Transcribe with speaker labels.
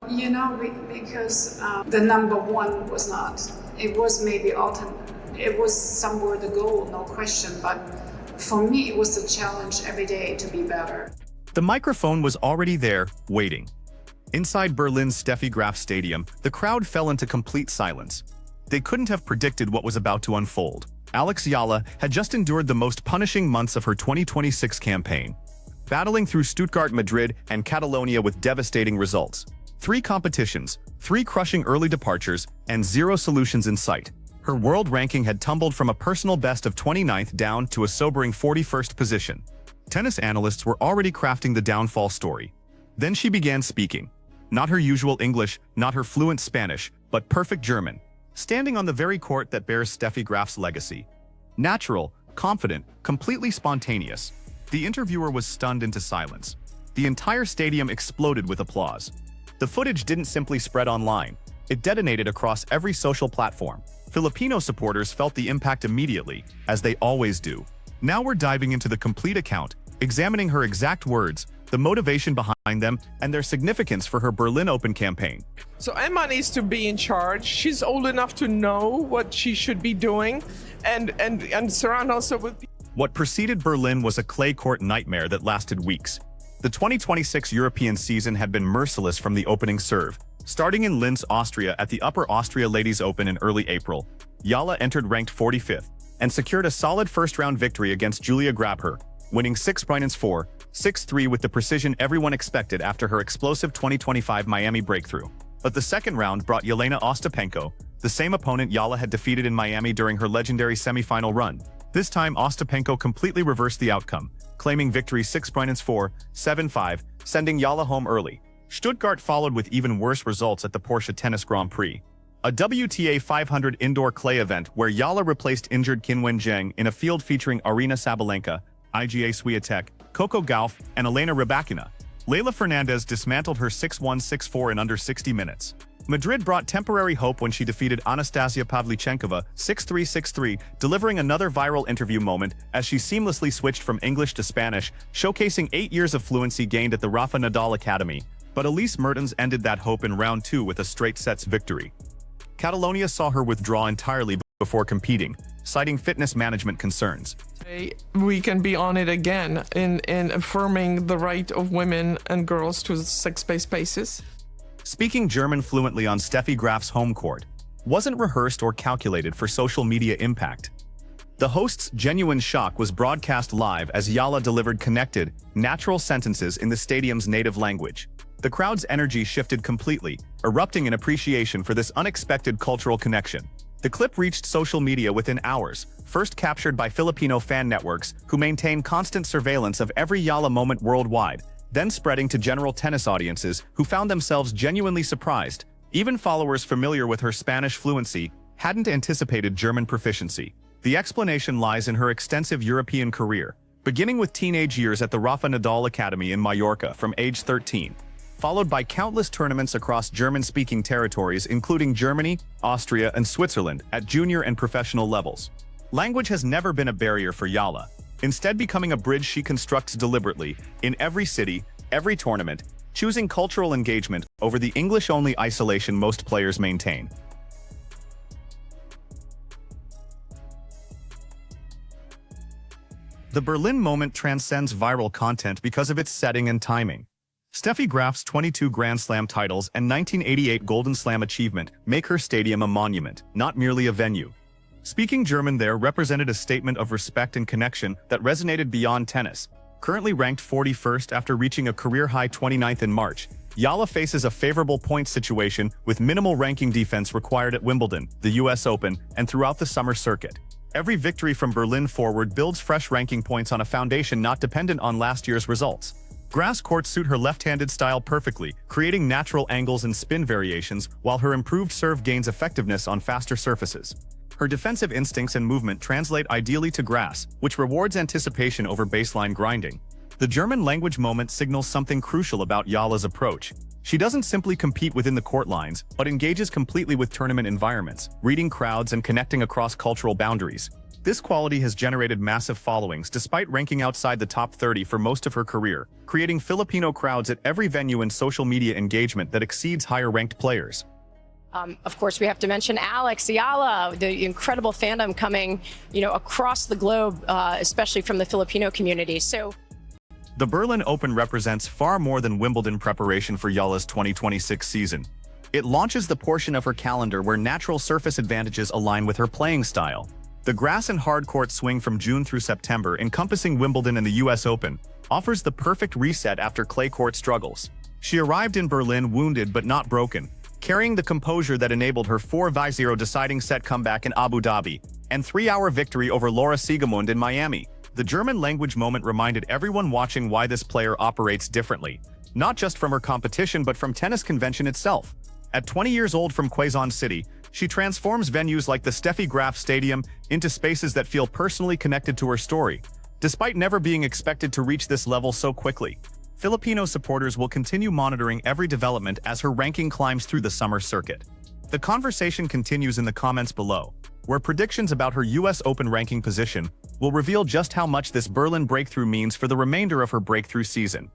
Speaker 1: Because the number one was not. It was maybe it was somewhere the goal, no question. But for me, it was a challenge every day to be better.
Speaker 2: The microphone was already there, waiting. Inside Berlin's Steffi Graf Stadium, the crowd fell into complete silence. They couldn't have predicted what was about to unfold. Alex Eala had just endured the most punishing months of her 2026 campaign, battling through Stuttgart, Madrid, and Catalonia with devastating results. 3 competitions, 3 crushing early departures, and 0 solutions in sight. Her world ranking had tumbled from a personal best of 29th down to a sobering 41st position. Tennis analysts were already crafting the downfall story. Then she began speaking. Not her usual English, not her fluent Spanish, but perfect German, standing on the very court that bears Steffi Graf's legacy. Natural, confident, completely spontaneous. The interviewer was stunned into silence. The entire stadium exploded with applause. The footage didn't simply spread online. It detonated across every social platform. Filipino supporters felt the impact immediately, as they always do. Now we're diving into the complete account, examining her exact words, the motivation behind them, and their significance for her Berlin Open campaign.
Speaker 3: So Emma needs to be in charge. She's old enough to know what she should be doing and surround herself with people.
Speaker 2: What preceded Berlin was a clay court nightmare that lasted weeks. The 2026 European season had been merciless from the opening serve. Starting in Linz, Austria at the Upper Austria Ladies Open in early April, Eala entered ranked 45th and secured a solid first-round victory against Julia Grabher, winning 6-4, 6-3 with the precision everyone expected after her explosive 2025 Miami breakthrough. But the second round brought Jelena Ostapenko, the same opponent Eala had defeated in Miami during her legendary semifinal run. This time, Ostapenko completely reversed the outcome, claiming victory 6-4, 7-5, sending Eala home early. Stuttgart followed with even worse results at the Porsche Tennis Grand Prix, a WTA 500 indoor clay event where Eala replaced injured Qinwen Zheng in a field featuring Arina Sabalenka, Iga Swiatek, Coco Gauff, and Elena Rybakina. Leylah Fernandez dismantled her 6-1, 6-4 in under 60 minutes. Madrid brought temporary hope when she defeated Anastasia Pavlyuchenkova 6-3, 6-3, delivering another viral interview moment as she seamlessly switched from English to Spanish, showcasing 8 years of fluency gained at the Rafa Nadal Academy. But Elise Mertens ended that hope in round 2 with a straight sets victory. Catalonia saw her withdraw entirely before competing, citing fitness management concerns.
Speaker 3: We can be on it again in affirming the right of women and girls to sex-based spaces.
Speaker 2: Speaking German fluently on Steffi Graf's home court wasn't rehearsed or calculated for social media impact. The host's genuine shock was broadcast live as Eala delivered connected, natural sentences in the stadium's native language. The crowd's energy shifted completely, erupting in appreciation for this unexpected cultural connection. The clip reached social media within hours, first captured by Filipino fan networks who maintain constant surveillance of every Eala moment worldwide, then spreading to general tennis audiences who found themselves genuinely surprised. Even followers familiar with her Spanish fluency hadn't anticipated German proficiency. The explanation lies in her extensive European career, beginning with teenage years at the Rafa Nadal Academy in Mallorca from age 13, followed by countless tournaments across German-speaking territories including Germany, Austria, and Switzerland at junior and professional levels. Language has never been a barrier for Eala, instead becoming a bridge she constructs deliberately in every city, every tournament, choosing cultural engagement over the English-only isolation most players maintain. The Berlin moment transcends viral content because of its setting and timing. Steffi Graf's 22 Grand Slam titles and 1988 Golden Slam achievement make her stadium a monument, not merely a venue. Speaking German there represented a statement of respect and connection that resonated beyond tennis. Currently ranked 41st after reaching a career-high 29th in March, Eala faces a favorable point situation with minimal ranking defense required at Wimbledon, the US Open, and throughout the summer circuit. Every victory from Berlin forward builds fresh ranking points on a foundation not dependent on last year's results. Grass courts suit her left-handed style perfectly, creating natural angles and spin variations, while her improved serve gains effectiveness on faster surfaces. Her defensive instincts and movement translate ideally to grass, which rewards anticipation over baseline grinding. The German language moment signals something crucial about Eala's approach. She doesn't simply compete within the court lines, but engages completely with tournament environments, reading crowds and connecting across cultural boundaries. This quality has generated massive followings despite ranking outside the top 30 for most of her career, creating Filipino crowds at every venue and social media engagement that exceeds higher-ranked players.
Speaker 4: Of course, we have to mention Alex Eala, the incredible fandom coming, across the globe, especially from the Filipino community. So,
Speaker 2: the Berlin Open represents far more than Wimbledon preparation for Eala's 2026 season. It launches the portion of her calendar where natural surface advantages align with her playing style. The grass and hard court swing from June through September, encompassing Wimbledon and the US Open, offers the perfect reset after clay court struggles. She arrived in Berlin wounded but not broken, carrying the composure that enabled her 4-0 deciding set comeback in Abu Dhabi and 3-hour victory over Laura Siegemund in Miami. The German-language moment reminded everyone watching why this player operates differently, not just from her competition but from tennis convention itself. At 20 years old from Quezon City, she transforms venues like the Steffi Graf Stadium into spaces that feel personally connected to her story. Despite never being expected to reach this level so quickly, Filipino supporters will continue monitoring every development as her ranking climbs through the summer circuit. The conversation continues in the comments below, where predictions about her US Open ranking position will reveal just how much this Berlin breakthrough means for the remainder of her breakthrough season.